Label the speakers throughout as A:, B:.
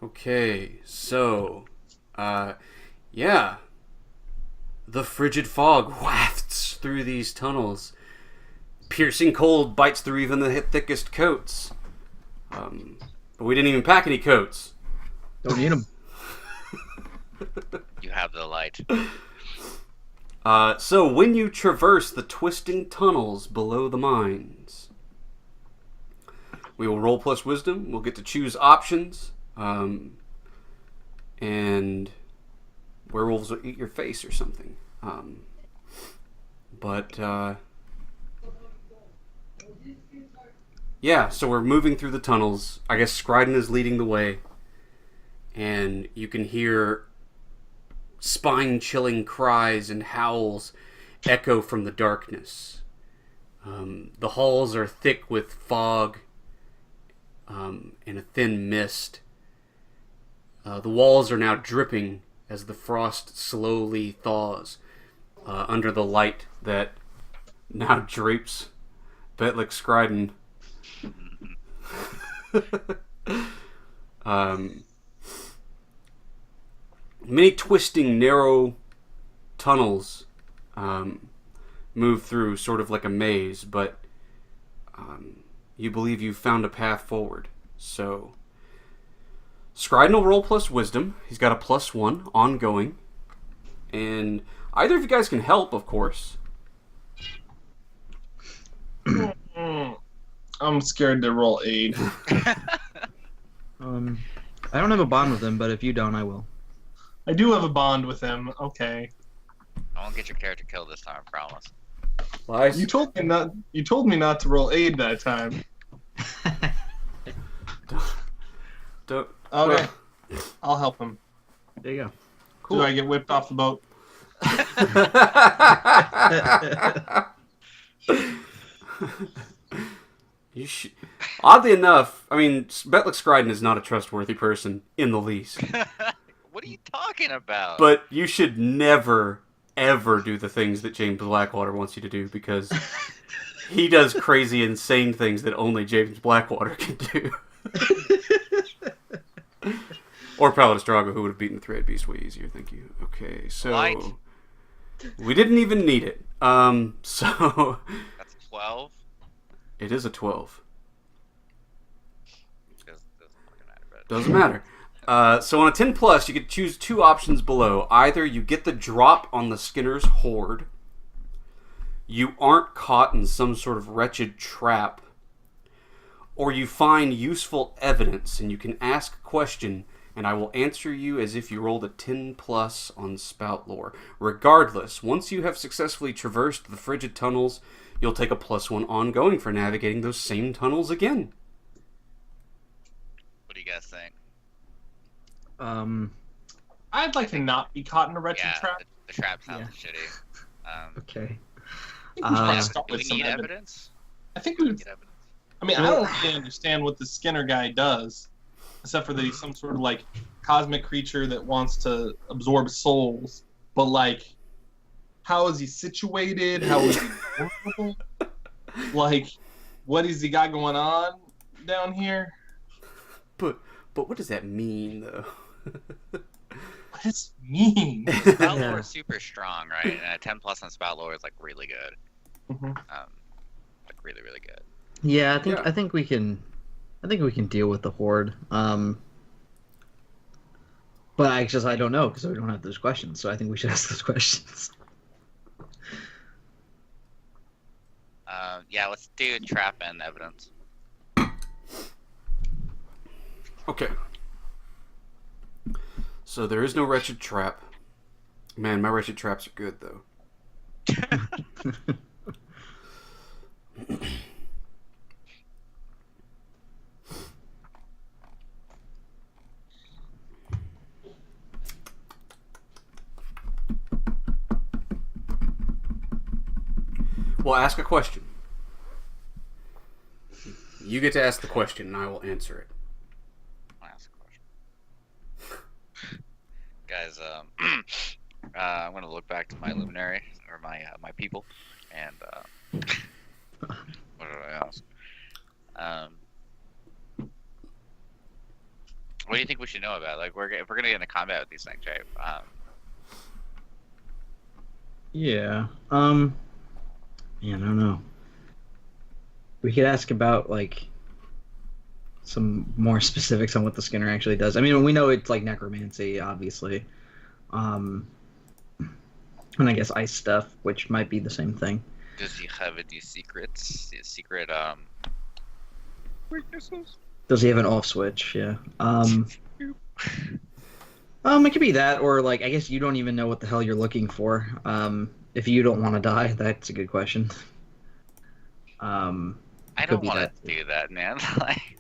A: Okay, so, yeah, the frigid fog wafts through these tunnels. Piercing cold bites through even the thickest coats. But we didn't even pack any coats.
B: Don't need them.
C: You have the light.
A: So when you traverse the twisting tunnels below the mines, we will roll plus wisdom. We'll get to choose options. And werewolves will eat your face or something. Yeah, so we're moving through the tunnels. I guess Scriden is leading the way. And you can hear spine-chilling cries and howls echo from the darkness. The halls are thick with fog and a thin mist. The walls are now dripping as the frost slowly thaws under the light that now drapes Betlick Scriden. Many twisting, narrow tunnels move through, sort of like a maze, but you believe you've found a path forward. So, Scriden will roll plus wisdom. He's got a +1 ongoing. And either of you guys can help, of course.
D: I'm scared to roll aid.
B: I don't have a bond with him, but if you don't, I will.
D: I do have a bond with him. Okay.
C: I won't get your character killed this time, I promise.
A: Lies.
D: You told me not. You told me not to roll aid that time.
A: Don't.
D: Okay. I'll help him.
B: There you go.
D: Cool. Do I get whipped off the boat?
A: Oddly enough, I mean, Betlick Scriden is not a trustworthy person in the least.
C: What are you talking about?
A: But you should never, ever do the things that James Blackwater wants you to do, because he does crazy, insane things that only James Blackwater can do. Or Paladus Drago, who would have beaten the Three-Eyed Beast way easier, thank you. Okay, so...
C: Light.
A: We didn't even need it. So...
C: That's 12.
A: It is a 12.
C: Doesn't
A: Doesn't matter. So on a 10 plus, you can choose two options below. Either you get the drop on the Skinner's Horde, you aren't caught in some sort of wretched trap, or you find useful evidence and you can ask a question and I will answer you as if you rolled a 10 plus on Spout Lore. Regardless, once you have successfully traversed the frigid tunnels, you'll take a +1 ongoing for navigating those same tunnels again.
C: What do you guys think?
D: I'd like to not be caught in a wretched trap.
C: The trap sounds shitty.
B: Okay.
D: I think we should probably start
C: Do
D: with
C: we
D: some
C: need
D: evidence.
C: evidence?
D: I think we would.
C: Need evidence.
D: I mean, I don't really understand what the Skinner guy does, except for that he's some sort of like cosmic creature that wants to absorb souls. But like, how is he situated? How is he vulnerable? Like, what has he got going on down here?
A: But what does that mean, though?
D: What does it mean?
C: Spout Lore is super strong, right? And a 10 plus on Spout Lore is like really good.
D: Mhm.
C: Like really, really good.
B: Yeah,
A: Yeah.
B: I think we can deal with the Horde. But I don't know because we don't have those questions. So I think we should ask those questions.
C: Yeah, let's do trap and evidence.
A: Okay. So there is no wretched trap. Man, my wretched traps are good, though. Well, ask a question. You get to ask the question, and I will answer it.
C: I'll ask a question. Guys, I'm gonna look back to my luminary or my people, and what did I ask? What do you think we should know about? Like, if we're gonna get into combat with these things, right?
B: Yeah. Yeah, I don't know. We could ask about like some more specifics on what the Skinner actually does. I mean, we know it's like necromancy, obviously. And I guess ice stuff, which might be the same thing.
C: Does he have any secrets? His secret weaknesses?
B: Does he have an off switch? Yeah. It could be that, or like I guess you don't even know what the hell you're looking for. If you don't want to die, that's a good question.
C: I don't want to do that, man. Like,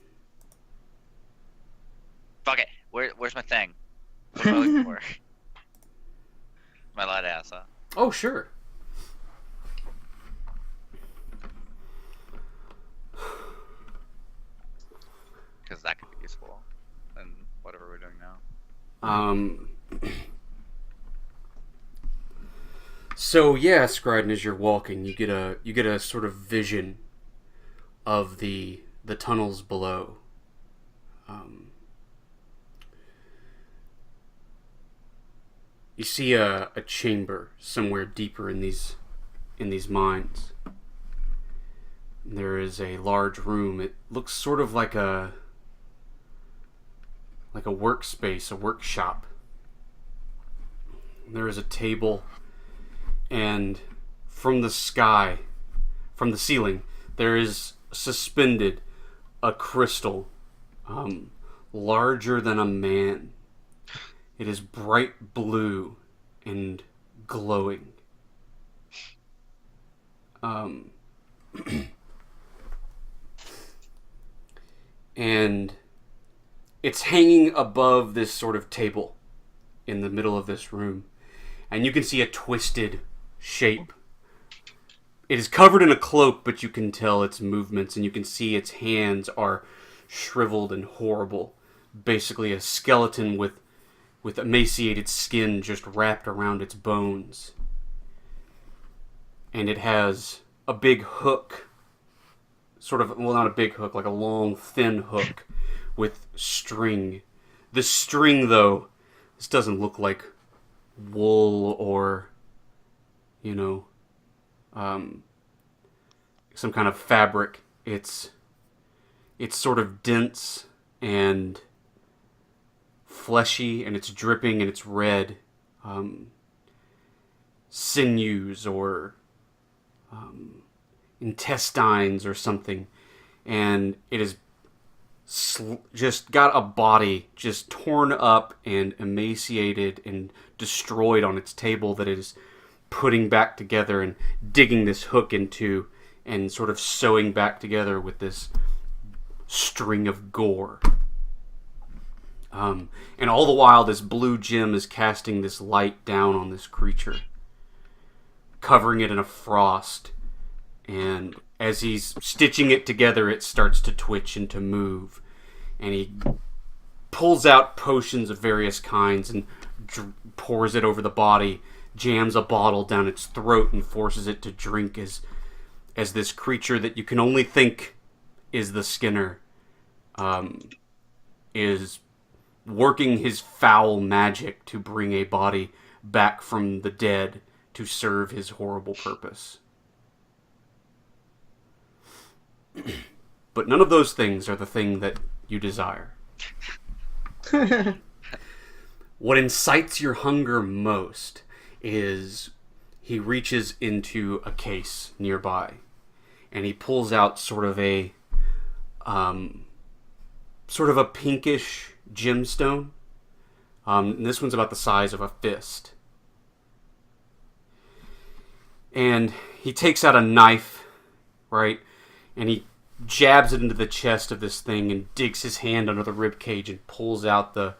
C: fuck it. Where's my thing? What am I looking for? My light ass, huh?
A: Oh, sure.
C: Because that could be useful in whatever we're doing now.
A: So yeah, Scriden, as you're walking, you get a sort of vision of the tunnels below. You see a chamber somewhere deeper in these mines. There is a large room. It looks sort of like a workspace, a workshop. There is a table, and from the ceiling, there is suspended a crystal larger than a man. It is bright blue and glowing. And it's hanging above this sort of table in the middle of this room. And you can see a twisted shape. It is covered in a cloak, but you can tell its movements, and you can see its hands are shriveled and horrible. Basically a skeleton with emaciated skin just wrapped around its bones. And it has a big hook, sort of, well, not a big hook, like a long, thin hook with string. The string, though, this doesn't look like wool or, some kind of fabric. It's sort of dense and fleshy, and it's dripping, and it's red. Sinews or intestines or something, and it is just got a body just torn up and emaciated and destroyed on its table that it is putting back together and digging this hook into and sort of sewing back together with this string of gore. And all the while, this blue gem is casting this light down on this creature, covering it in a frost. And as he's stitching it together, it starts to twitch and to move. And he pulls out potions of various kinds and pours it over the body, jams a bottle down its throat, and forces it to drink as this creature that you can only think is the Skinner is working his foul magic to bring a body back from the dead to serve his horrible purpose. But none of those things are the thing that you desire. What incites your hunger most is he reaches into a case nearby and he pulls out sort of a pinkish gemstone. And this one's about the size of a fist. And he takes out a knife, right? And he jabs it into the chest of this thing and digs his hand under the rib cage and pulls out the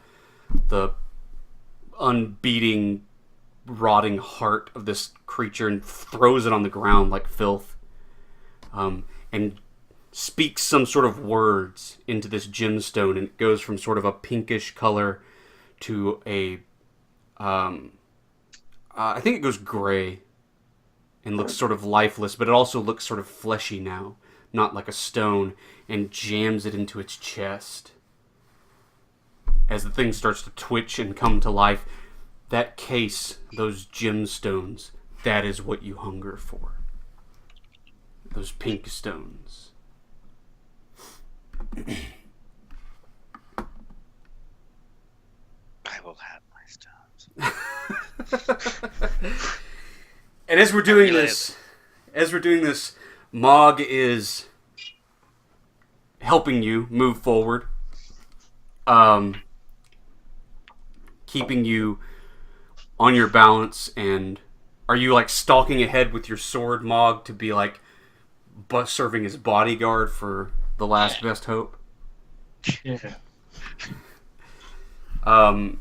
A: unbeating, rotting heart of this creature and throws it on the ground like filth. And speaks some sort of words into this gemstone, and it goes from sort of a pinkish color to a I think it goes gray and looks sort of lifeless, but it also looks sort of fleshy now, not like a stone, and jams it into its chest. as the thing starts to twitch and come to life. That case, those gemstones, that is what you hunger for. Those pink stones.
C: I will have my stones.
A: And as we're doing this, Mog is helping you move forward, keeping you on your balance. And are you like stalking ahead with your sword, Mog, to be like serving as bodyguard for the last best hope?
D: Yeah.
A: And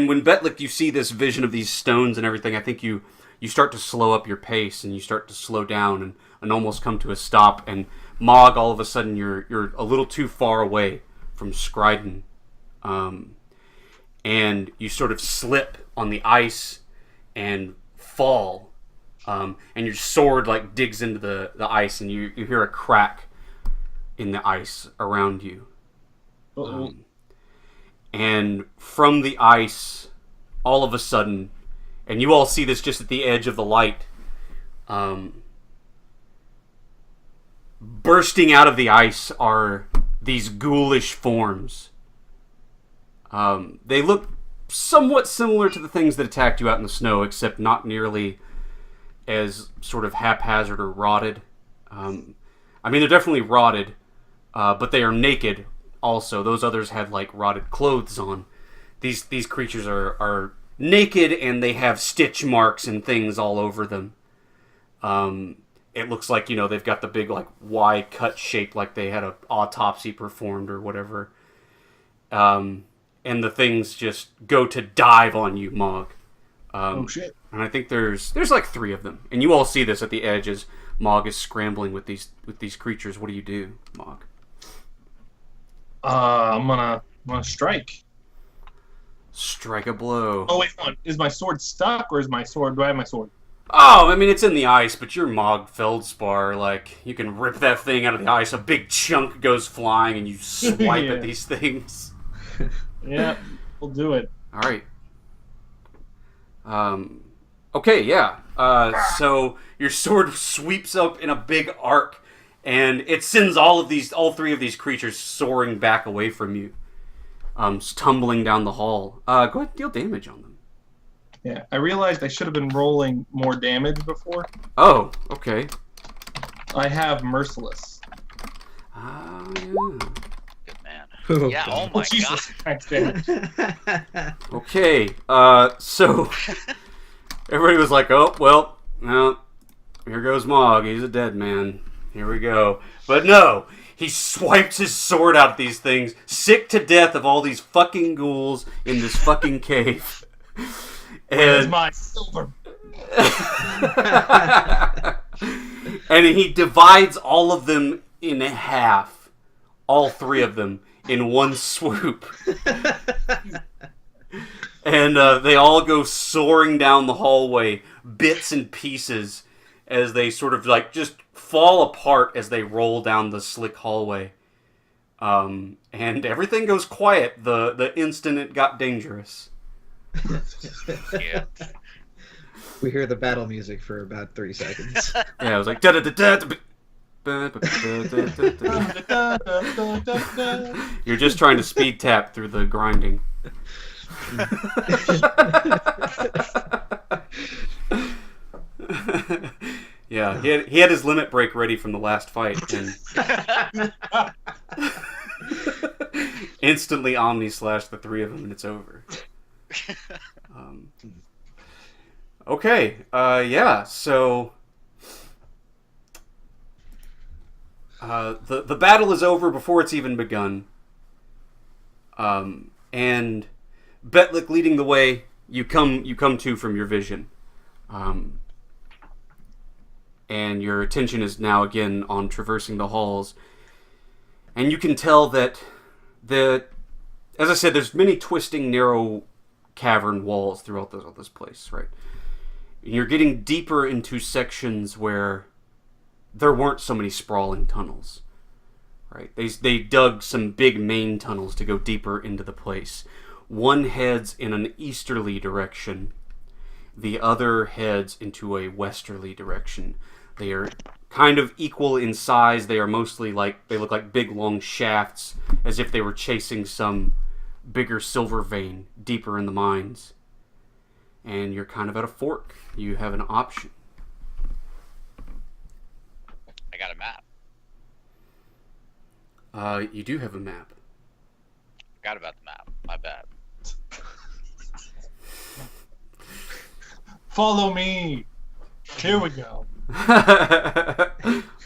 A: when Betlick, you see this vision of these stones and everything, I think you start to slow up your pace and you start to slow down and almost come to a stop. And Mog, all of a sudden, you're a little too far away from Scriden, and you sort of slip on the ice and fall, and your sword like digs into the ice, and you hear a crack in the ice around you. And from the ice, all of a sudden, and you all see this just at the edge of the light, bursting out of the ice are these ghoulish forms. They look somewhat similar to the things that attacked you out in the snow, except not nearly as sort of haphazard or rotted. I mean, they're definitely rotted, but they are naked also. Those others had like rotted clothes on. These creatures are naked, and they have stitch marks and things all over them. It looks like, they've got the big like Y cut shape, like they had an autopsy performed or whatever. And the things just go to dive on you, Mog.
D: Oh shit!
A: And I think there's like 3 of them, and you all see this at the edge as Mog is scrambling with these creatures. What do you do, Mog?
D: I'm gonna strike.
A: Strike a blow.
D: Oh wait, hold on. Is my sword stuck, or is my sword? Do I have my sword?
A: Oh, I mean, it's in the ice, but you're Mog Feldspar. Like, you can rip that thing out of the ice. A big chunk goes flying, and you swipe at these things.
D: Yeah, we'll do it.
A: All right. Okay, yeah. So your sword sweeps up in a big arc, and it sends all 3 of these creatures soaring back away from you, tumbling down the hall. Go ahead and deal damage on them.
D: Yeah, I realized I should have been rolling more damage before.
A: Oh, okay.
D: I have Merciless.
A: Yeah.
C: Good man.
B: Oh,
C: Yeah,
B: God.
C: oh my
D: Jesus
C: god.
D: Christ, damn.
A: Okay, so everybody was like, oh, well, here goes Mog. He's a dead man. Here we go. But no, he swipes his sword out at these things, sick to death of all these fucking ghouls in this fucking cave.
D: Where's
A: And,
D: my silver?
A: and he divides all of them in half. All 3 of them in one swoop. And they all go soaring down the hallway, bits and pieces, as they sort of like just fall apart as they roll down the slick hallway. And everything goes quiet the instant it got dangerous.
C: Yeah.
B: We hear the battle music for about 3 seconds.
A: Yeah, it was like da-da-da-da. You're just trying to speed tap through the grinding. Yeah, he had his limit break ready from the last fight, and instantly Omni slashed the 3 of them, and it's over. Okay, yeah, so the battle is over before it's even begun. And Betlick leading the way, you come to from your vision. And your attention is now again on traversing the halls. And you can tell that as I said, there's many twisting, narrow cavern walls throughout this place, right? And you're getting deeper into sections where there weren't so many sprawling tunnels, Right? They dug some big main tunnels to go deeper into the place. One heads in an easterly direction. The other heads into a westerly direction. They are kind of equal in size. They are mostly they look like big long shafts, as if they were chasing some bigger silver vein deeper in the mines. And you're kind of at a fork. You have an option.
C: I got a map.
A: You do have a map.
C: Forgot about the map. My bad.
D: Follow me. Here we go.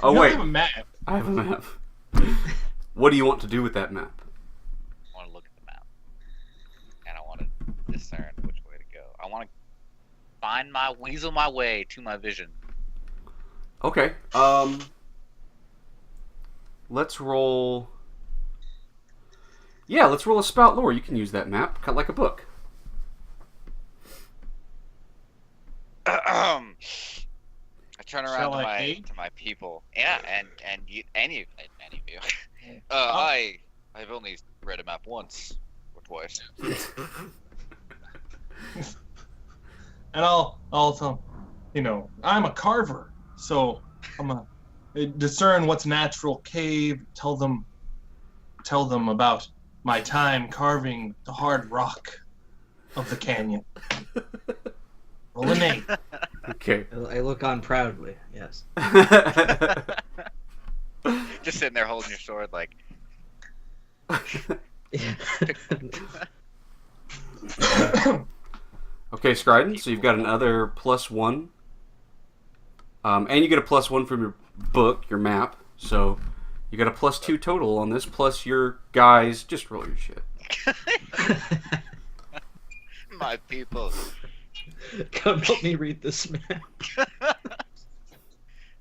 A: Oh,
D: You
A: wait.
D: have a map.
A: I have a map. What do you want to do with that map?
C: I want to look at the map. And I want to discern which way to go. I want to weasel my way to my vision.
A: Okay. Let's roll... Yeah, let's roll a spout lore. You can use that map. Cut like a book.
C: I turn around
D: Shall
C: to
D: I aid?
C: my people. Yeah, and you, any of you.
D: Oh.
C: I've only read a map once or twice.
D: And I'll tell them, I'm a carver, so I'm a discern what's natural cave. Tell them about my time carving the hard rock of the canyon. Roll an 8.
A: Okay.
B: I look on proudly. Yes.
C: Just sitting there holding your sword, like.
A: Okay, Scriden, so you've got another +1. And you get a +1 from your book, your map. So you got a +2 total on this, plus your guys. Just roll your shit.
C: My people.
B: Come help me read this map.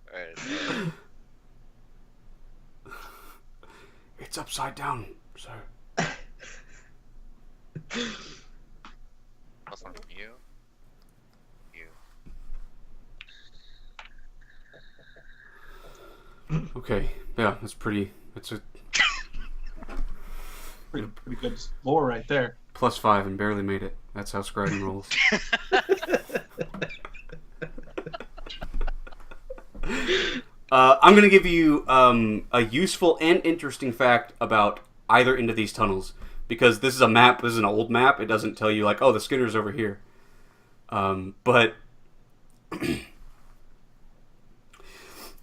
C: Alright.
A: It's upside down, sir.
C: What's one from you? You.
A: Okay, yeah, that's pretty. It's a
D: Pretty good lore right there.
A: +5 and barely made it. That's how Scriden rolls. I'm going to give you a useful and interesting fact about either end of these tunnels. Because this is a map, this is an old map. It doesn't tell you, like, oh, the Skinner's over here. But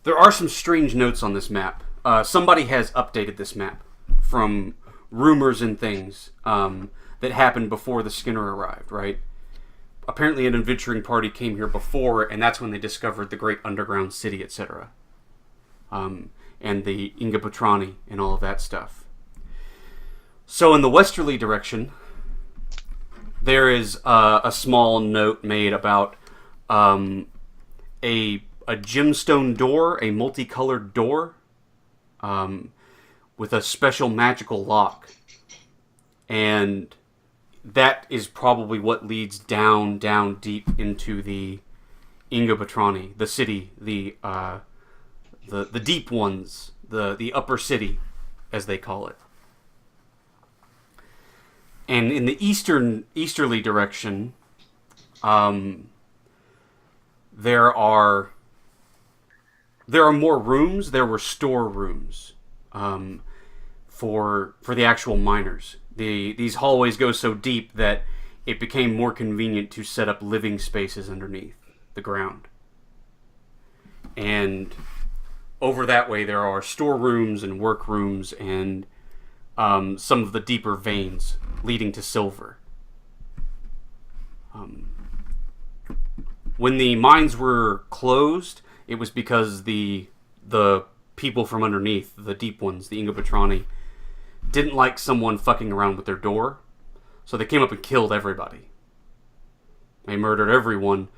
A: there are some strange notes on this map. Somebody has updated this map from rumors and things that happened before the Skinner arrived, right? Apparently an adventuring party came here before, and that's when they discovered the great underground city, etc. And the Inga and all of that stuff. So in the westerly direction, there is a small note made about a gemstone door, a multicolored door, with a special magical lock. And that is probably what leads down deep into the Inga, the city, the deep ones, the upper city, as they call it. And in the easterly direction, there are more rooms. There were storerooms for the actual miners. These hallways go so deep that it became more convenient to set up living spaces underneath the ground. And over that way, there are storerooms and workrooms and some of the deeper veins leading to silver. When the mines were closed, it was because the people from underneath, the deep ones, the Inga, didn't like someone fucking around with their door, so they came up and killed everybody. They murdered everyone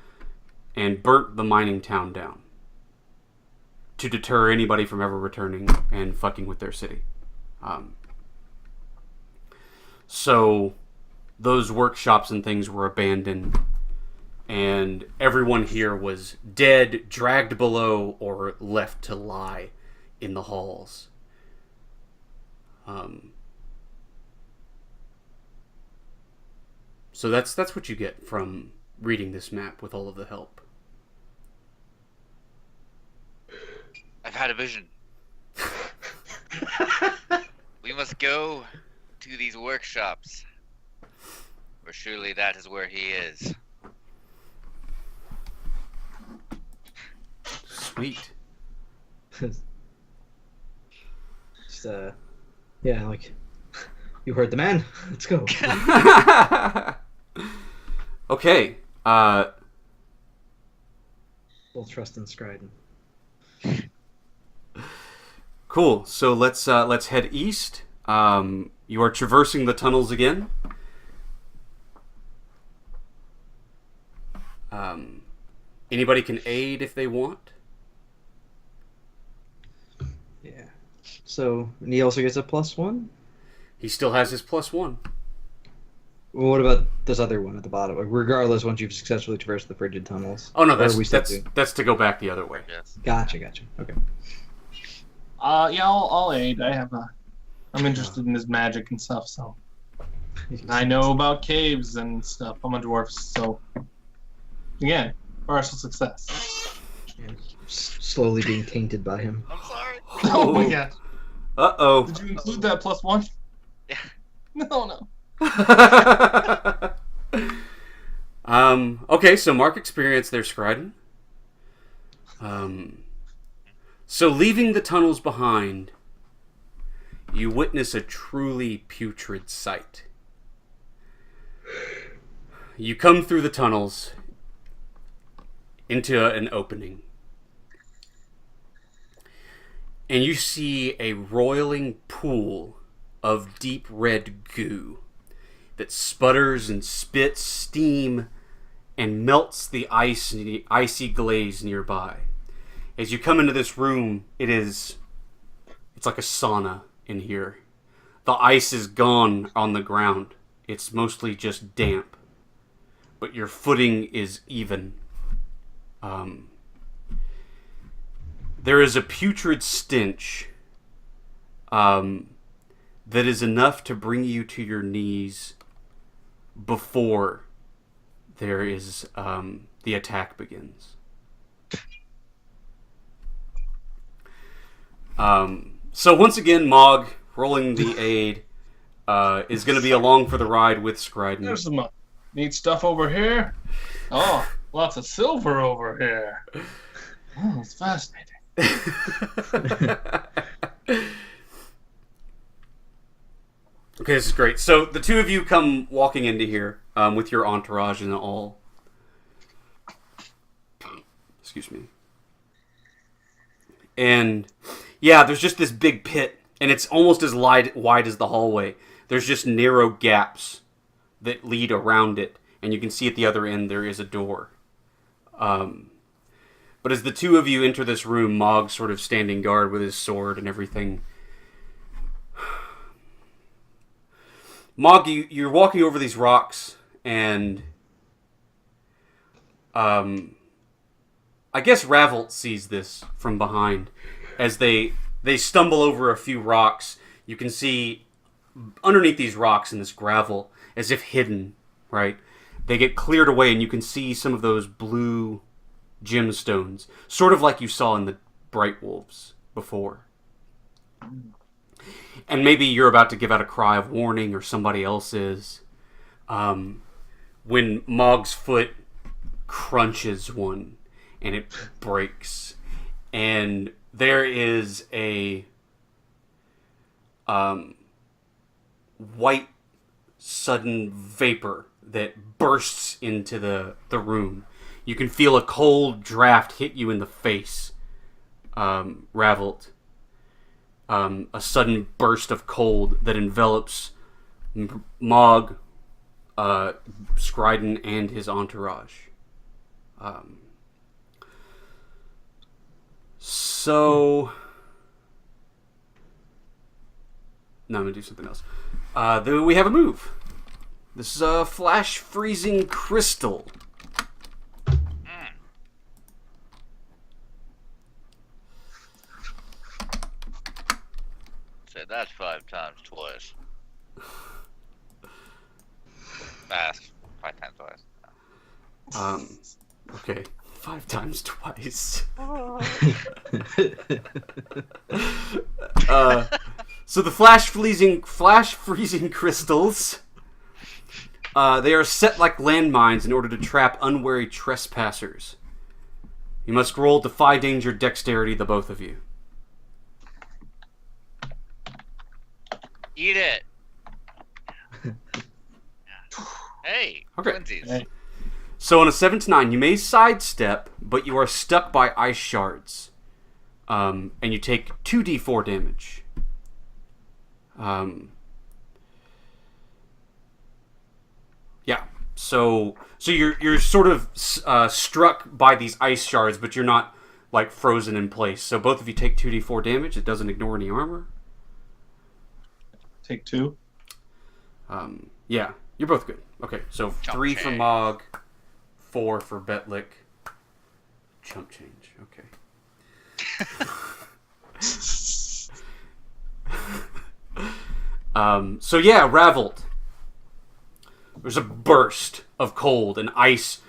A: and burnt the mining town down to deter anybody from ever returning and fucking with their city. So those workshops and things were abandoned, and everyone here was dead, dragged below, or left to lie in the halls. So that's what you get from reading this map with all of the help.
C: I've had a vision. We must go to these workshops. For surely that is where he is.
A: Sweet.
B: Just, yeah, like, you heard the man. Let's go.
A: Okay.
B: Full trust in Scriden.
A: Cool. So let's head east. You are traversing the tunnels again. Anybody can aid if they want.
B: Yeah. So, and he also gets a +1?
A: He still has his +1.
B: Well, what about this other one at the bottom? Like, regardless, once you've successfully traversed the frigid tunnels.
A: Oh no,
B: Or are we still doing-
A: that's to go back the other way.
C: Yes.
B: Gotcha. Okay.
D: Yeah, I'll aid. I'm interested in his magic and stuff, so I know about caves and stuff. I'm a dwarf, so again, partial success.
B: Yeah, slowly being tainted by him.
C: I'm sorry.
D: Oh my gosh!
A: Uh-oh.
D: Did you include that +1?
C: Yeah.
D: No.
A: Okay, so mark experience there, Scriden. So leaving the tunnels behind, you witness a truly putrid sight. You come through the tunnels into an opening, and you see a roiling pool of deep red goo that sputters and spits steam and melts the ice and the icy glaze nearby. As you come into this room, it's like a sauna in here. The ice is gone on the ground. It's mostly just damp, but your footing is even. There is a putrid stench that is enough to bring you to your knees before there is the attack begins. So once again, Mog, rolling the aid, is going to be along for the ride with Scriden.
D: There's some neat stuff over here. Oh, lots of silver over here. Oh, it's fascinating.
A: Okay, this is great. So the two of you come walking into here with your entourage and all. Excuse me. And yeah, there's just this big pit, and it's almost as wide as the hallway. There's just narrow gaps that lead around it, and you can see at the other end there is a door. But as the two of you enter this room, Mog's sort of standing guard with his sword and everything. Mog, you're walking over these rocks, and I guess Ravelt sees this from behind. As they stumble over a few rocks, you can see underneath these rocks in this gravel, as if hidden, right? They get cleared away, and you can see some of those blue gemstones, sort of like you saw in the Bright Wolves before. And maybe you're about to give out a cry of warning, or somebody else is, when Mog's foot crunches one, and it breaks. And there is a white, sudden vapor that bursts into the room. You can feel a cold draft hit you in the face, Ravelt. A sudden burst of cold that envelops Mog, Scriden, and his entourage. So... No, I'm going to do something else. Then we have a move. This is a Flash Freezing Crystal.
C: Said That's 5 times twice. That's 5 times twice.
A: Okay. 5 times twice. So the flash freezing crystals, they are set like landmines in order to trap unwary trespassers. You must roll Defy Danger Dexterity, the both of you.
C: Eat it. Hey,
A: Okay.
C: twinsies.
D: Hey.
A: So on a 7 to 9, you may sidestep, but you are stuck by ice shards. And you take 2d4 damage. Yeah. So you're sort of struck by these ice shards, but you're not like frozen in place. So both of you take 2d4 damage. It doesn't ignore any armor.
D: Take 2.
A: Yeah, you're both good. Okay, so
C: Chump
A: 3 for
C: change.
A: Mog, 4 for Betlick. Chump change. Okay. So yeah, Raveled. There's a burst of cold and ice,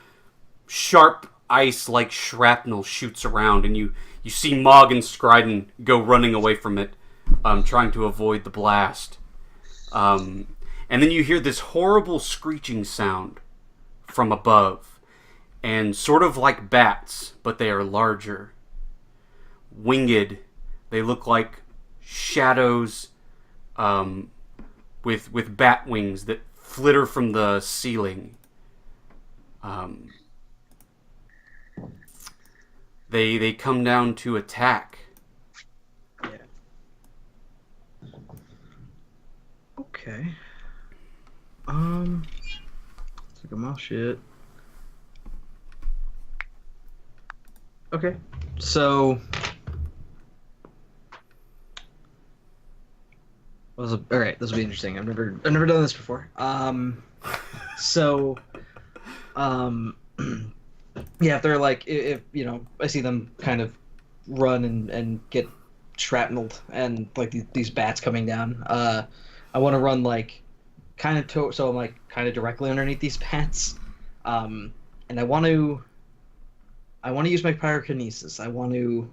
A: sharp ice like shrapnel shoots around, and you see Mog and Scriden go running away from it, trying to avoid the blast. And then you hear this horrible screeching sound from above, and sort of like bats, but they are larger. Winged, they look like shadows with bat wings that flitter from the ceiling. They come down to attack.
B: Yeah. Okay. Let's look at my shit. Okay. So. All right, this will be interesting. I've never done this before. Yeah, if they're like, if you know, I see them kind of run and get shrapneled and like these bats coming down. I want to run like kind of so I'm like kind of directly underneath these bats, and I want to use my pyrokinesis. I want to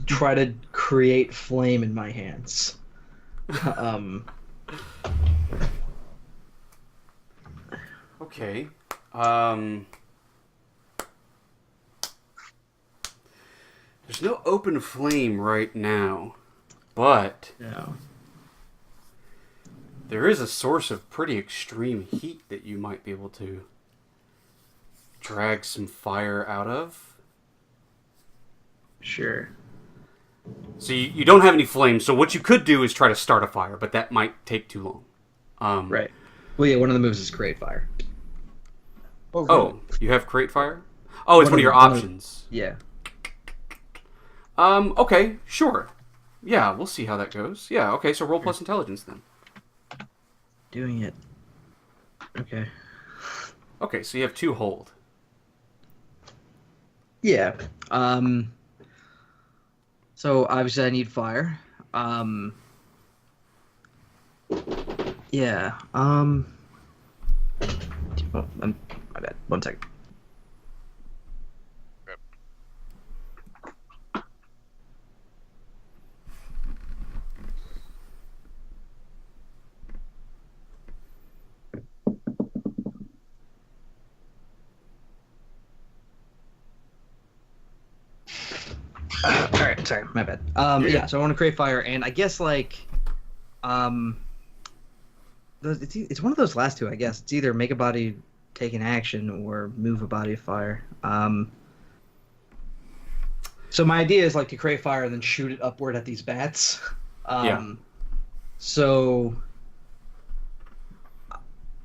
B: try to create flame in my hands.
A: Okay. There's no open flame right now, but
B: Yeah.
A: there is a source of pretty extreme heat that you might be able to drag some fire out of.
B: Sure.
A: So you don't have any flames, so what you could do is try to start a fire, but that might take too long.
B: Right. Well, yeah. One of the moves is create fire.
A: Oh, you have create fire? Oh, it's one of your
B: one of-
A: options.
B: Yeah.
A: Okay, sure. Yeah, we'll see how that goes. Yeah, okay, so roll plus intelligence then.
B: Doing it. Okay.
A: Okay, so you have 2 hold.
B: Yeah. So obviously I need fire. Yeah. Oh, my bad. 1 second. All right, sorry, my bad. Yeah, so I want to create fire, and I guess like, it's one of those last two. I guess it's either make a body take an action or move a body of fire. So my idea is like to create fire and then shoot it upward at these bats.
A: Yeah.
B: So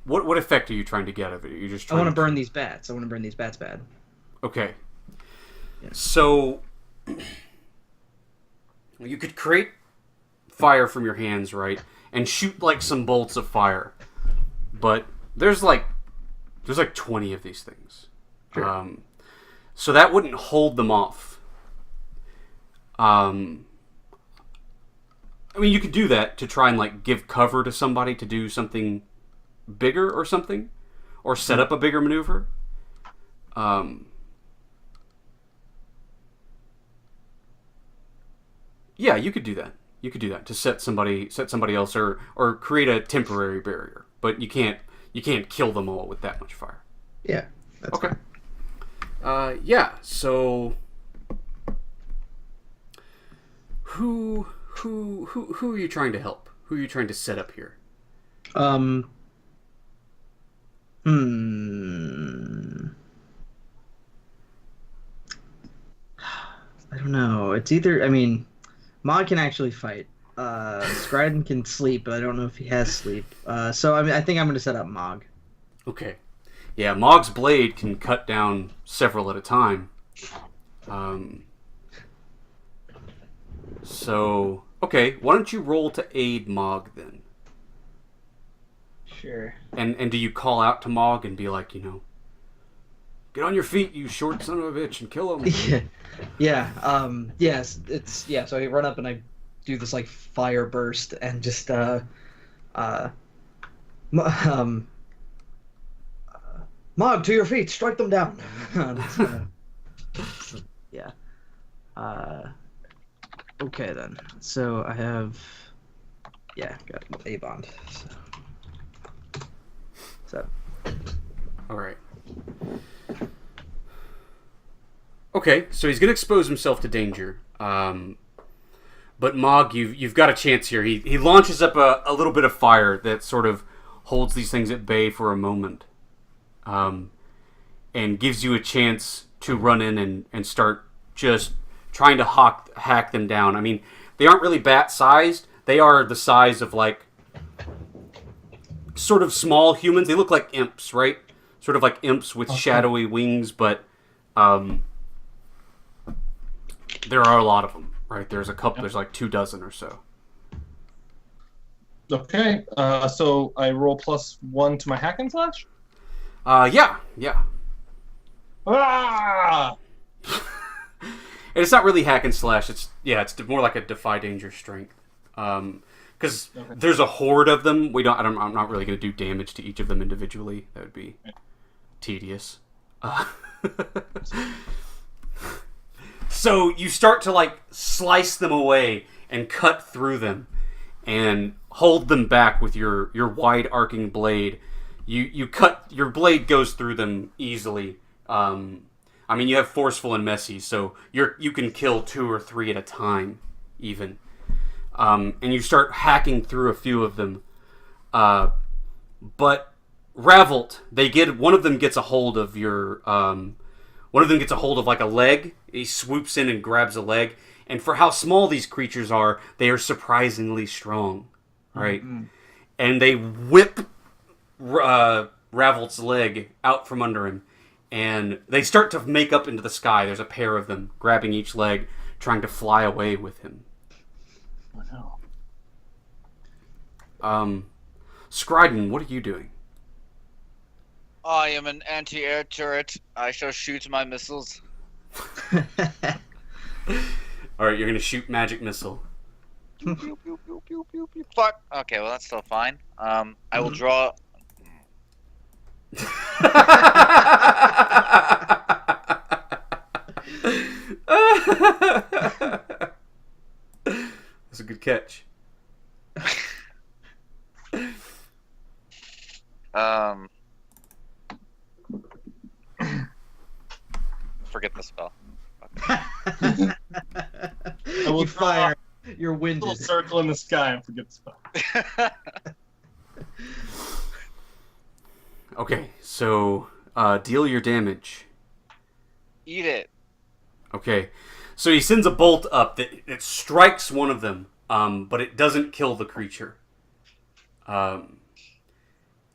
A: What effect are you trying to get of it? Are you just
B: I
A: trying
B: want to burn these bats. I want to burn these bats bad.
A: Okay.
B: Yeah.
A: So you could create fire from your hands, right? And shoot like some bolts of fire. But there's like 20 of these things.
B: Sure.
A: So that wouldn't hold them off. I mean, you could do that to try and like give cover to somebody to do something bigger or something, or set up a bigger maneuver. Yeah, you could do that. You could do that to set somebody else, or create a temporary barrier. But you can't kill them all with that much fire.
B: Yeah. That's
A: Okay.
B: fine.
A: Yeah. So who are you trying to help? Who are you trying to set up here?
B: I don't know. It's either. I mean, Maud can actually fight. Scriden can sleep, but I don't know if he has sleep. So I mean, I think I'm gonna set up Mog.
A: Okay. Yeah, Mog's blade can cut down several at a time. So, okay, why don't you roll to aid Mog then?
B: Sure.
A: And do you call out to Mog and be like, get on your feet, you short son of a bitch, and kill him?
B: Yeah. Yes. It's yeah. So I run up and I do this like fire burst and just Mog, to your feet, strike them down. Yeah. Okay then. So I have got a bond. So.
A: All right. Okay, so he's going to expose himself to danger. But Mog, you've got a chance here. He launches up a little bit of fire that sort of holds these things at bay for a moment. And gives you a chance to run in and start just trying to hack them down. I mean, they aren't really bat-sized. They are the size of, like, sort of small humans. They look like imps, right? Sort of like imps with shadowy wings, but there are a lot of them, right? There's a couple. There's like 24 or so.
D: Okay. So I roll +1 to my hack and slash.
A: Yeah.
D: Ah!
A: And it's not really hack and slash. It's more like a defy danger strength. Because there's a horde of them. I'm not really going to do damage to each of them individually. That would be tedious. So you start to like slice them away and cut through them and hold them back with your wide arcing blade. Your blade goes through them easily. I mean, you have forceful and messy, so you can kill 2 or 3 at a time, even. And you start hacking through a few of them. But Ravelt, one of them gets a hold of like a leg. He swoops in and grabs a leg. And for how small these creatures are, they are surprisingly strong, right? Mm-hmm. And they whip Ravelt's leg out from under him. And they start to make up into the sky. There's a pair of them grabbing each leg, trying to fly away with him.
D: Oh no.
A: Scriden, what are you doing?
C: I am an anti-air turret. I shall shoot my missiles.
A: Alright, you're gonna shoot magic missile.
C: Pew, pew, pew, pew, pew, pew, pew. Fuck. Okay, well that's still fine. I will draw.
A: That's a good catch.
C: Forget the spell.
D: I will
B: You fire. You're
D: a
B: winded.
D: little circle in the sky and forget the spell.
A: Okay, so deal your damage.
C: Eat it.
A: Okay, so he sends a bolt up that strikes one of them, but it doesn't kill the creature.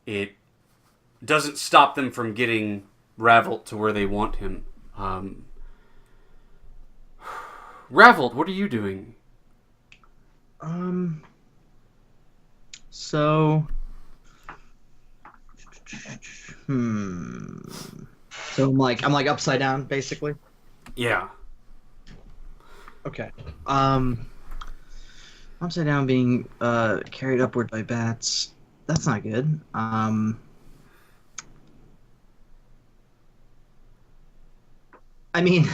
A: It doesn't stop them from getting Ravelt to where they want him. Ravelt, what are you doing?
B: So. So I'm like upside down, basically.
A: Yeah.
B: Okay. All Upside down, being carried upward by bats. That's not good. I mean,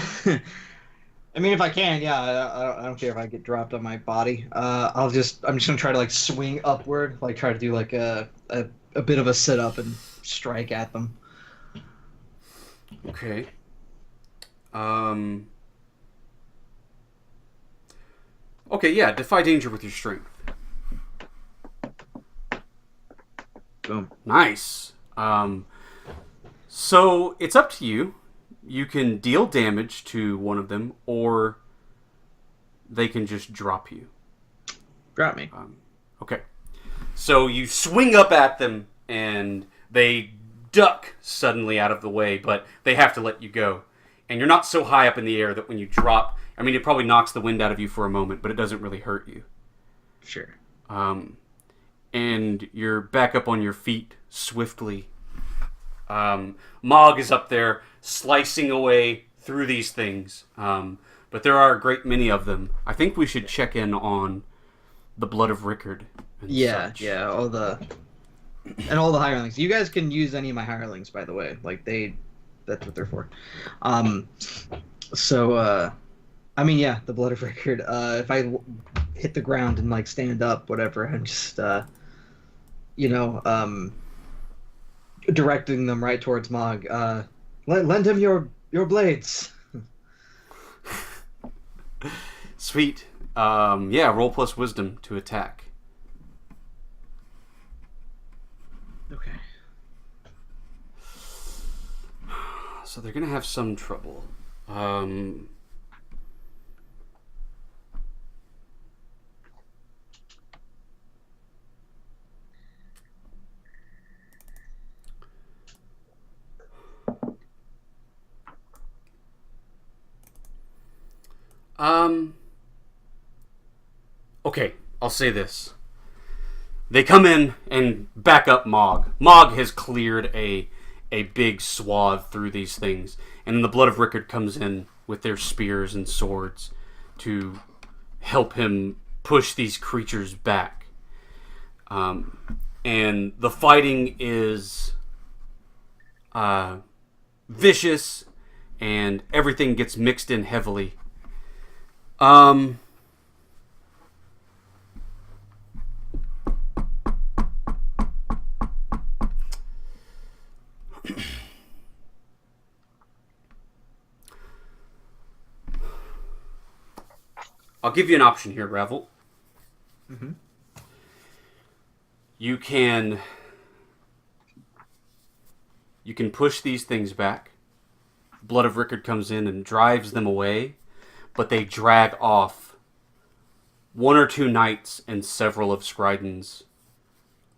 B: I mean, if I can, yeah, I don't care if I get dropped on my body. I'm just gonna try to like swing upward, like try to do like a bit of a sit up and strike at them.
A: Okay. Okay, yeah, defy danger with your strength.
B: Boom.
A: Nice. So it's up to you. You can deal damage to one of them, or they can just drop you.
B: Drop me.
A: Okay. So you swing up at them, and they duck suddenly out of the way, but they have to let you go. And you're not so high up in the air that when you drop, I mean, it probably knocks the wind out of you for a moment, but it doesn't really hurt you.
B: Sure.
A: And you're back up on your feet swiftly. Mog is up there slicing away through these things. But there are a great many of them. I think we should check in on the blood of Rickard. And such.
B: Yeah, all the hirelings. You guys can use any of my hirelings, by the way. Like that's what they're for. I mean, yeah, the blood of Rickard. If I hit the ground and like stand up, whatever, I'm just directing them right towards Mog. Lend him your blades.
A: Sweet. Yeah, roll plus wisdom to attack.
B: Okay.
A: So they're going to have some trouble. Okay, I'll say this. They come in and back up Mog. Mog has cleared a big swath through these things, and then the blood of Rickard comes in with their spears and swords to help him push these creatures back. And the fighting is vicious, and everything gets mixed in heavily. I'll give you an option here, Revel.
B: Mm-hmm.
A: You can push these things back. Blood of Rickard comes in and drives them away, but they drag off one or two knights and several of Scriden's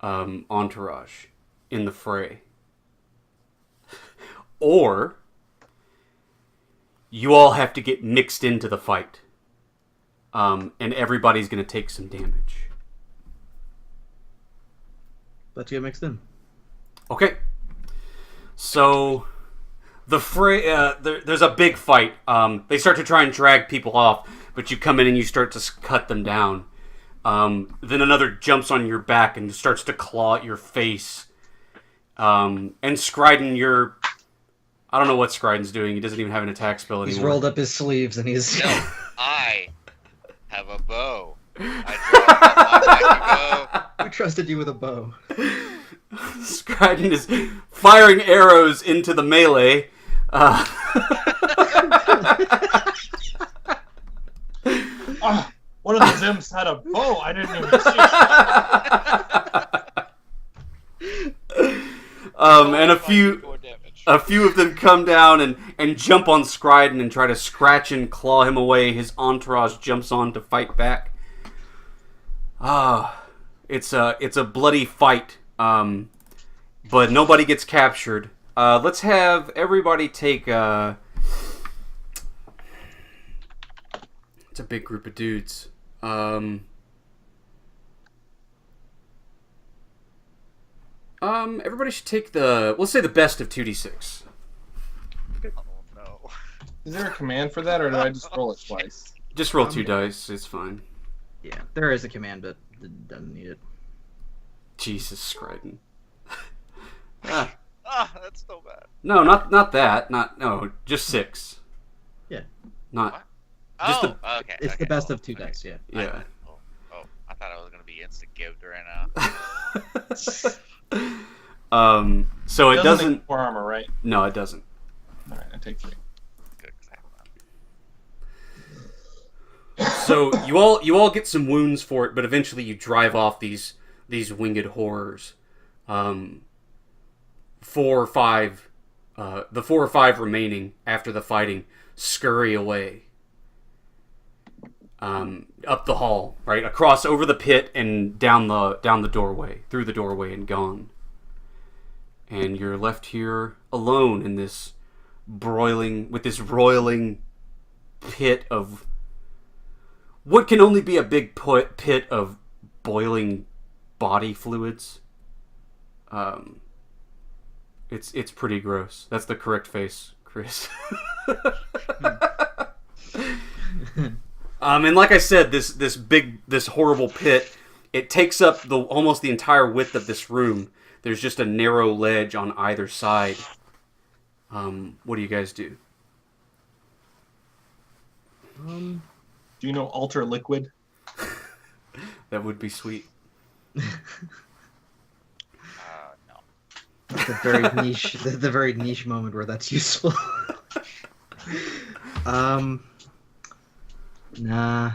A: entourage in the fray. Or you all have to get mixed into the fight. And everybody's going to take some damage.
B: Let's get mixed in.
A: Okay. So the fray, there's a big fight. They start to try and drag people off, but you come in and you start to cut them down. Then another jumps on your back and starts to claw at your face. And Scriden, I don't know what Scriden's doing. He doesn't even have an attack spell anymore.
B: He's rolled up his sleeves and he's...
C: No, I have a bow. I draw my bow.
B: Who trusted you with a bow?
A: Scriden is firing arrows into the melee.
D: One of the Zims had a bow. I didn't even see.
A: And a few of them come down and jump on Scriden and try to scratch and claw him away. His entourage jumps on to fight back. It's a bloody fight. But nobody gets captured. Let's have everybody take it's a big group of dudes. Everybody should take let's say the best of 2d6.
C: Oh no.
D: Is there a command for that, or did I just roll it twice?
A: Just roll 2 dice, it's fine.
B: Yeah, there is a command, but it doesn't need it.
A: Jesus, Scryden. Ah,
C: Ah, that's so bad.
A: no, not that. No, just 6.
B: Yeah.
A: Not
C: What?
A: just
C: Oh, okay.
B: It's
C: okay.
B: the best of 2
C: Okay.
B: dice, yeah.
A: yeah.
C: I thought I was gonna be instant gived right now.
A: So it
D: Make
A: doesn't.
D: 4 armor, right?
A: No, it doesn't.
D: All right, I take 3.
C: Good, 'cause I have
A: So you all get some wounds for it, but eventually you drive off these winged horrors. 4 or 5, the 4 or 5 remaining after the fighting scurry away. Up the hall, right across over the pit and down the doorway, through the doorway, and gone. And you're left here alone in this roiling pit of what can only be a big pit of boiling body fluids. It's pretty gross. That's the correct face, Chris. And like I said, this horrible pit, it takes up almost the entire width of this room. There's just a narrow ledge on either side. What do you guys do?
D: Do you know alter liquid?
A: That would be sweet.
C: no.
B: That's a very niche. The very niche moment where that's useful. Nah.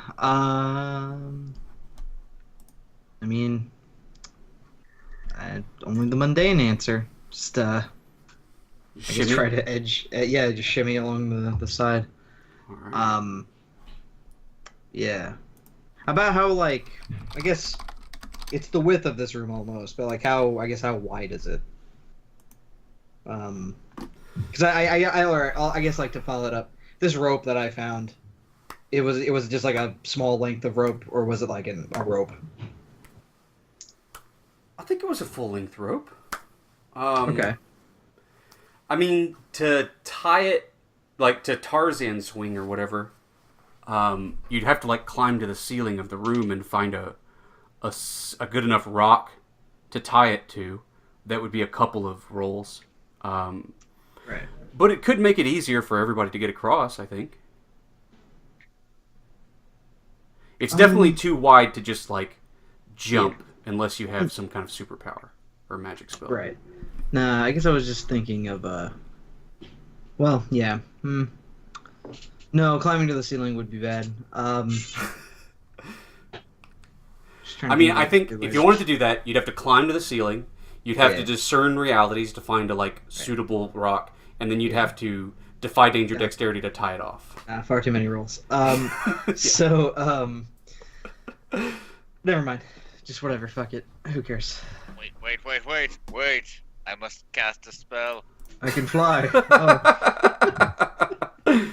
B: I mean, only the mundane answer. Just I guess
A: Shimmy?
B: try to edge. Just shimmy along the side.
A: All right.
B: Yeah. About how, like, I guess it's the width of this room almost, but like how wide is it? Because I guess, like, to follow it up, this rope that I found, it was just like a small length of rope, or was it like a rope?
A: I think it was a full-length rope.
B: Okay.
A: I mean, to tie it, like, to Tarzan swing or whatever, you'd have to, like, climb to the ceiling of the room and find a good enough rock to tie it to. That would be a couple of rolls.
B: Right.
A: But it could make it easier for everybody to get across, I think. It's definitely too wide to just, like, jump, unless you have some kind of superpower or magic spell.
B: Right. Nah, I guess I was just thinking of well, yeah. No, climbing to the ceiling would be bad.
A: I think if you wanted to do that, you'd have to climb to the ceiling. You'd have to discern realities to find a, like, suitable rock, and then you'd have to defy danger dexterity to tie it off.
B: Far too many rolls. So, never mind. Just whatever. Fuck it. Who cares?
C: Wait. I must cast a spell.
B: I can fly. Oh.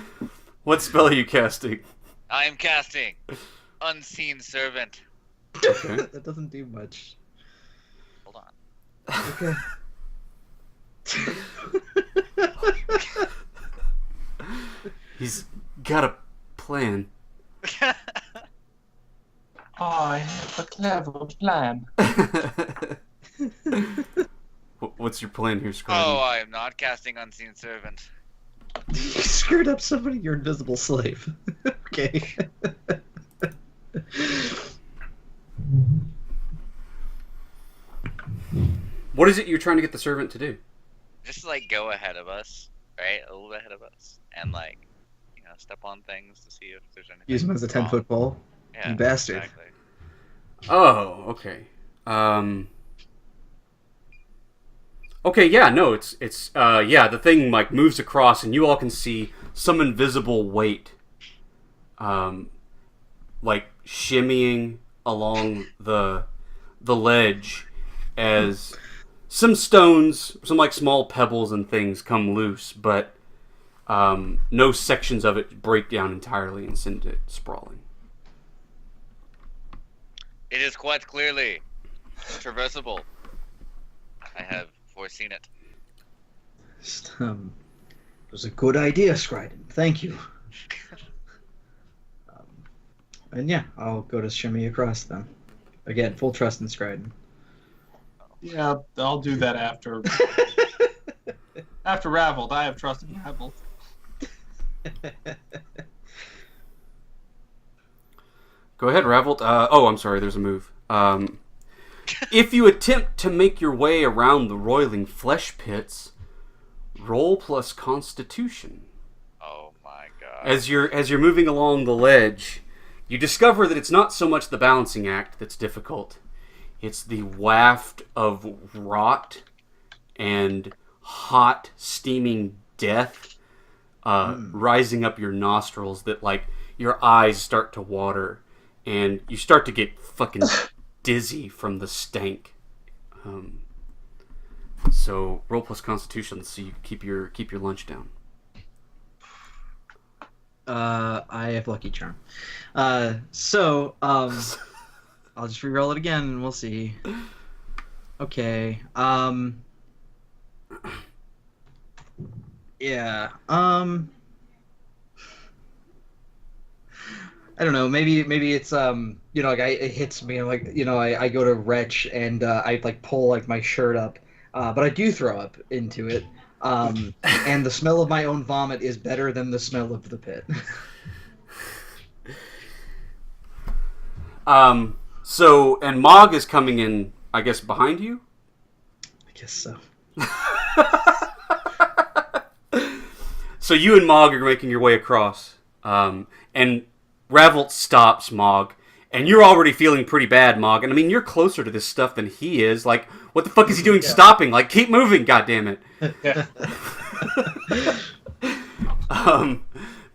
A: What spell are you casting?
C: I am casting Unseen Servant.
A: Okay.
B: That doesn't do much.
C: Hold on.
B: Okay.
A: He's got a plan.
D: I have a clever plan.
A: What's your plan here, Scryden?
C: Oh, I am not casting Unseen Servant.
B: You screwed up somebody, your invisible slave. Okay.
A: What is it you're trying to get the servant to do?
C: Just like go ahead of us, right? A little bit ahead of us, and like, step on things to see if there's anything.
B: Use him as a 10-foot pole.
C: Yeah,
B: You bastard.
C: Exactly.
A: Oh, okay. Okay, yeah, no, it's the thing, like, moves across, and you all can see some invisible weight, like, shimmying along the ledge as some stones, some, like, small pebbles and things come loose, but no sections of it break down entirely and send it sprawling.
C: It is quite clearly traversable. I have foreseen it.
B: It was a good idea, Scryden. Thank you. And yeah, I'll go to shimmy across then. Again, full trust in Scriden.
D: Yeah, I'll do that after. After Raveled, I have trust in Raveled.
A: Go ahead, Raveled. I'm sorry, there's a move. If you attempt to make your way around the roiling flesh pits, roll plus Constitution.
C: Oh my god.
A: As you're moving along the ledge, you discover that it's not so much the balancing act that's difficult. It's the waft of rot and hot, steaming death rising up your nostrils that, like, your eyes start to water and you start to get fucking dizzy from the stank. So roll plus Constitution so you keep your lunch down.
B: I have Lucky Charm. I'll just re-roll it again and we'll see. Okay. Yeah. I don't know. Maybe it's it hits me like I go to retch and I like pull like my shirt up, but I do throw up into it. And the smell of my own vomit is better than the smell of the pit.
A: And Mog is coming in, I guess, behind you?
B: I guess so.
A: So you and Mog are making your way across. And Ravel stops Mog. And you're already feeling pretty bad, Mog. And I mean, you're closer to this stuff than he is. Like, what the fuck is he doing stopping? Like, keep moving, goddammit.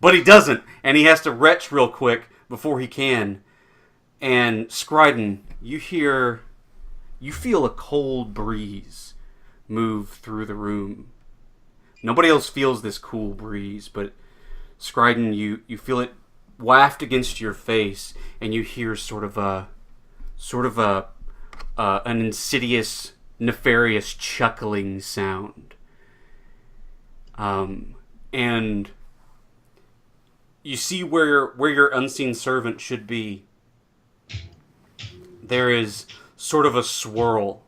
A: But he doesn't. And he has to retch real quick before he can. And Scriden, you feel a cold breeze move through the room. Nobody else feels this cool breeze, but Scriden, you feel it waft against your face, and you hear sort of an insidious, nefarious chuckling sound. And you see where your unseen servant should be. There is sort of a swirl,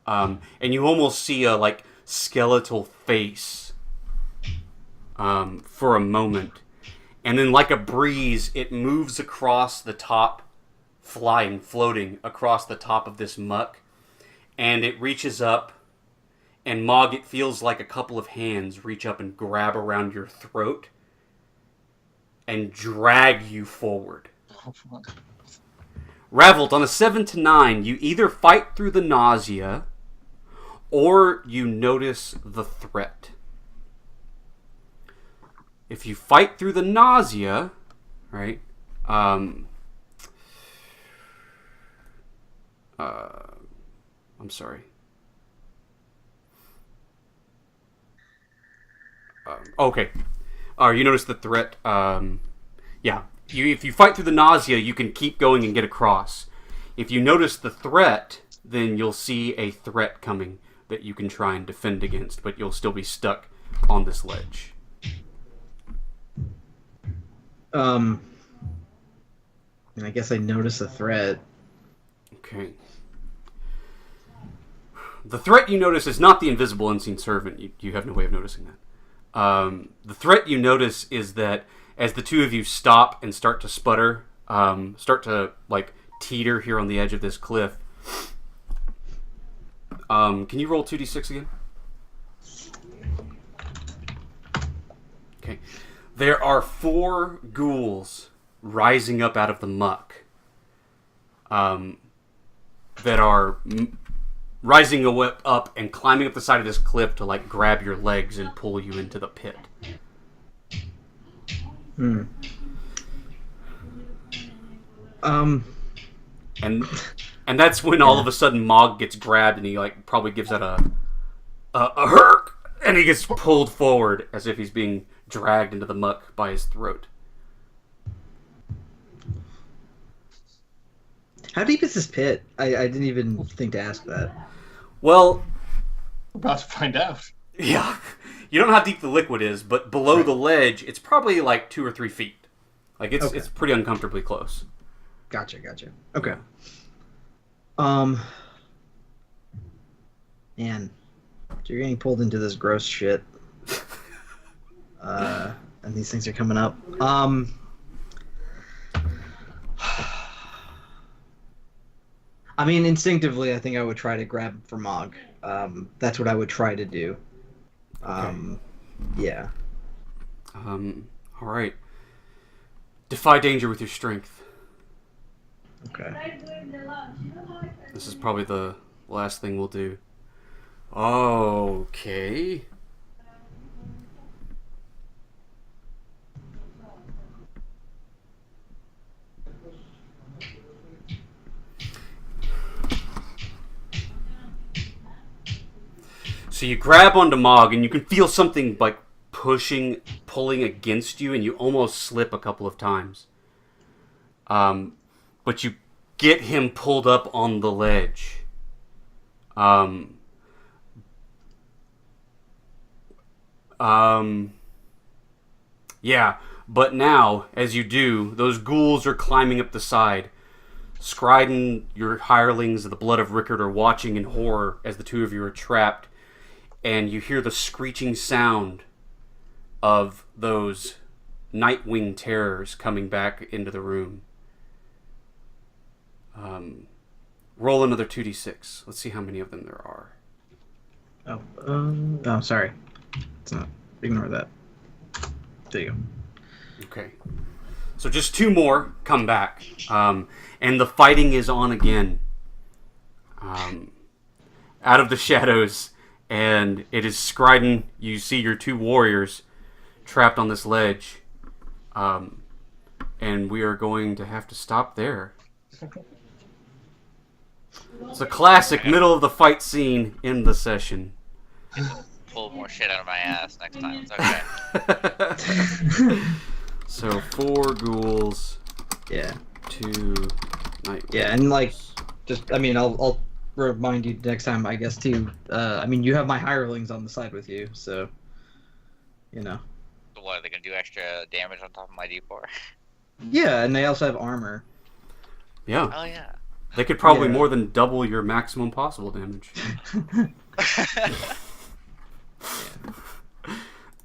A: and you almost see a like skeletal face for a moment, and then like a breeze, it moves across the top, floating across the top of this muck, and it reaches up, and Mog, it feels like a couple of hands reach up and grab around your throat and drag you forward. Raveled, on a 7 to 9, you either fight through the nausea or you notice the threat. If you fight through the nausea, right? I'm sorry. Okay. You notice the threat. Yeah. If you fight through the nausea, you can keep going and get across. If you notice the threat, then you'll see a threat coming that you can try and defend against, but you'll still be stuck on this ledge.
B: I guess I notice a threat.
A: Okay. The threat you notice is not the invisible unseen servant. You have no way of noticing that. The threat you notice is that as the two of you stop and start to sputter, start to like teeter here on the edge of this cliff. Can you roll 2d6 again? Okay. There are 4 ghouls rising up out of the muck. That are rising up and climbing up the side of this cliff to like grab your legs and pull you into the pit. And that's when all of a sudden Mog gets grabbed and he like probably gives out a herk, and he gets pulled forward as if he's being dragged into the muck by his throat.
B: How deep is this pit? I didn't even think to ask that.
A: Well,
D: We're about to find out.
A: yeah, you don't know how deep the liquid is, but below the ledge, it's probably like 2 or 3 feet. Like it's pretty uncomfortably close.
B: Gotcha. Okay. Man, you're getting pulled into this gross shit. And these things are coming up. I mean, instinctively, I think I would try to grab for Mog. That's what I would try to do. Yeah.
A: All right. Defy danger with your strength.
B: Okay.
A: This is probably the last thing we'll do. Okay. So you grab onto Mog, and you can feel something like pulling against you, and you almost slip a couple of times. But you get him pulled up on the ledge. Yeah, but now, as you do, those ghouls are climbing up the side. Scriden, your hirelings of the blood of Rickard are watching in horror as the two of you are trapped, and you hear the screeching sound of those Nightwing terrors coming back into the room. Roll another 2d6. Let's see how many of them there are.
B: Oh, sorry. It's not. Ignore that. There you go.
A: Okay. So just 2 more come back. And the fighting is on again. Out of the shadows. And it is Scriden. You see your 2 warriors trapped on this ledge. And we are going to have to stop there. It's a classic middle of the fight scene in the session.
C: Pull more shit out of my ass next time. It's okay.
A: So 4 ghouls,
B: Yeah.
A: 2 Nightwings.
B: Yeah, and like, just, I mean, I'll remind you next time, I guess, too. I mean, you have my hirelings on the side with you, so, you know.
C: So what, are they gonna do extra damage on top of my D4?
B: Yeah, and they also have armor.
A: Yeah.
C: Oh yeah.
A: They could probably
B: Yeah.
A: more than double your maximum possible damage.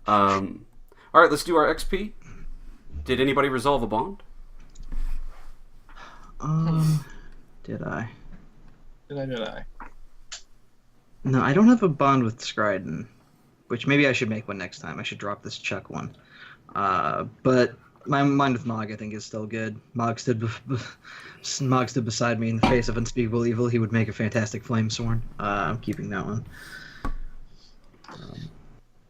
A: All right, let's do our XP. Did anybody resolve a bond?
B: Did I?
D: Did I?
B: No, I don't have a bond with Scriden, which maybe I should make one next time. I should drop this Chuck one. But my mind with Mog, I think, is still good. Mog stood beside me in the face of unspeakable evil. He would make a fantastic Flamesworn. I'm keeping that one.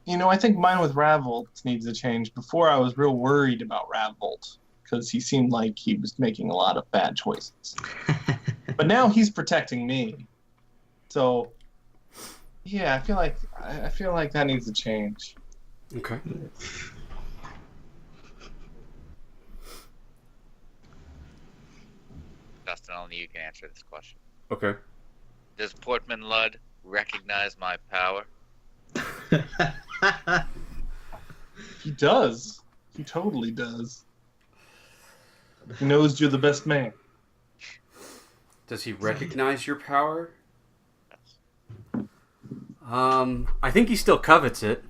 D: You know, I think mine with Ravolt needs a change. Before, I was real worried about Ravolt because he seemed like he was making a lot of bad choices. But now he's protecting me. So, yeah, I feel like that needs to change.
A: Okay.
C: Dustin, only you can answer this question.
A: Okay.
C: Does Portman Ludd recognize my power?
D: He does. He totally does. He knows you're the best man.
A: Does he recognize your power? I think he still covets it.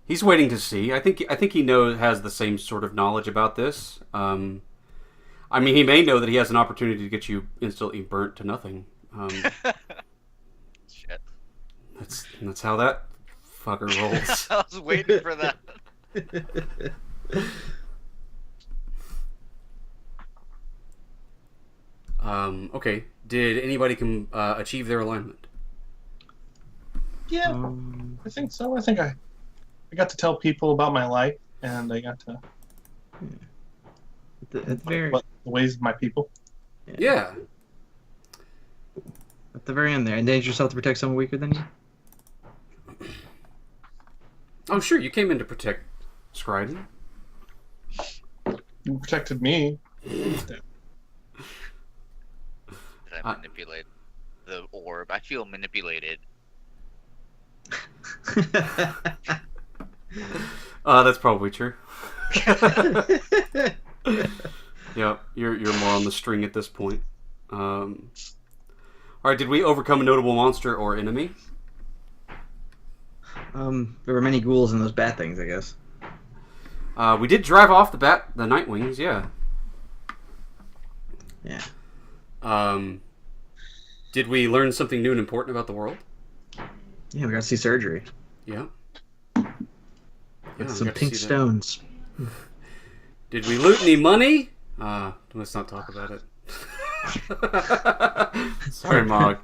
A: He's waiting to see. I think he has the same sort of knowledge about this. I mean, he may know that he has an opportunity to get you instantly burnt to nothing.
C: Shit.
A: That's how that fucker rolls.
C: I was waiting for that.
A: Okay. Did anybody achieve their alignment?
D: Yeah, I think so. I think I got to tell people about my life, and I got to
B: At the very,
D: the ways of my people.
A: Yeah.
B: at the very end there, endanger yourself to protect someone weaker than you.
A: Oh, sure. You came in to protect Scriden.
D: You protected me.
C: Did I manipulate the orb? I feel manipulated.
A: That's probably true. Yeah, you're more on the string at this point. All right, did we overcome a notable monster or enemy?
B: There were many ghouls and those bad things, I guess.
A: We did drive off the Nightwings, yeah.
B: Yeah.
A: Did we learn something new and important about the world?
B: Yeah, we got to see surgery.
A: Yeah.
B: With
A: we
B: some
A: got to
B: pink
A: see that.
B: stones.
A: Did we loot any money? Let's not talk about it. Sorry, Mog.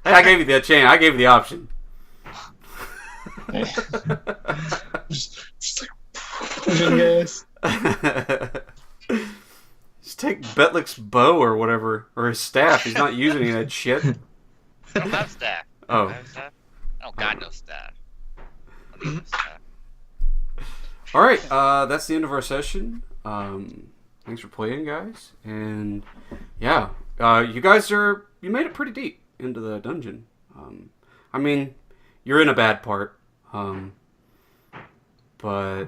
A: Hey, I gave you the chance. I gave you the option.
D: Just like pushing gas.
A: Just take Betlick's bow or whatever, or his staff. He's not using any of that shit.
C: I don't have staff.
A: Oh.
C: I have staff? I don't got no staff. I don't need no staff.
A: All right, that's the end of our session. Thanks for playing, guys, and yeah, you made it pretty deep into the dungeon. I mean, you're in a bad part, but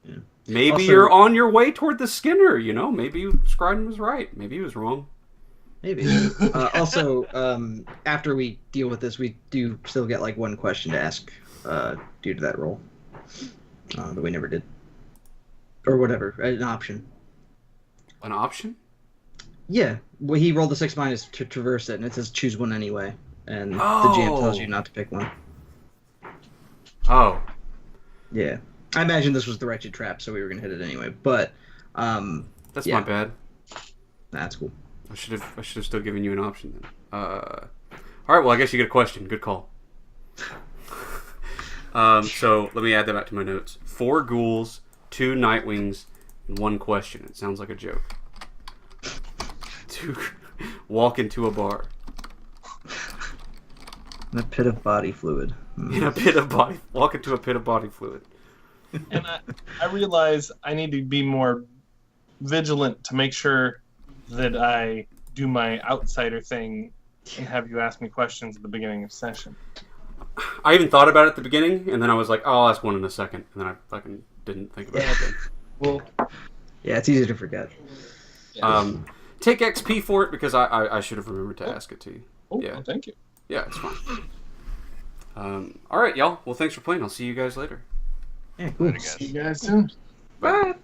B: Yeah.
A: maybe
B: Also-
A: you're on your way toward the Skinner. You know, maybe Scriden was right. Maybe he was wrong.
B: Maybe. Also, after we deal with this, we do still get like one question to ask due to that roll that we never did. Or whatever, an option.
A: An option?
B: Yeah, well, he rolled a 6 minus to traverse it, and it says choose one anyway. And the GM tells you not to pick one.
A: Oh,
B: Yeah. I imagine this was the wretched trap, so we were going to hit it anyway. But,
A: that's
B: yeah.
A: my bad.
B: That's cool.
A: I should have still given you an option then. All right, well, I guess you get a question. Good call. So let me add that back to my notes. 4 ghouls, 2 Nightwings, and 1 question. It sounds like a joke. 2 walk into a bar.
B: In a pit of body fluid.
A: Walk into a pit of body fluid.
D: And I realize I need to be more vigilant to make sure that I do my outsider thing and have you ask me questions at the beginning of session.
A: I even thought about it at the beginning, and then I was like, oh, I'll ask one in a second. And then I fucking didn't think about it then.
D: Well,
B: Yeah, it's easy to forget.
A: Take XP for it because I should have remembered to ask it to you. Yeah.
D: well, thank you.
A: Yeah, it's fine. All right, y'all. Well, thanks for playing. I'll see you guys later.
B: Yeah, cool.
C: Later, guys.
D: See you guys soon.
A: Bye.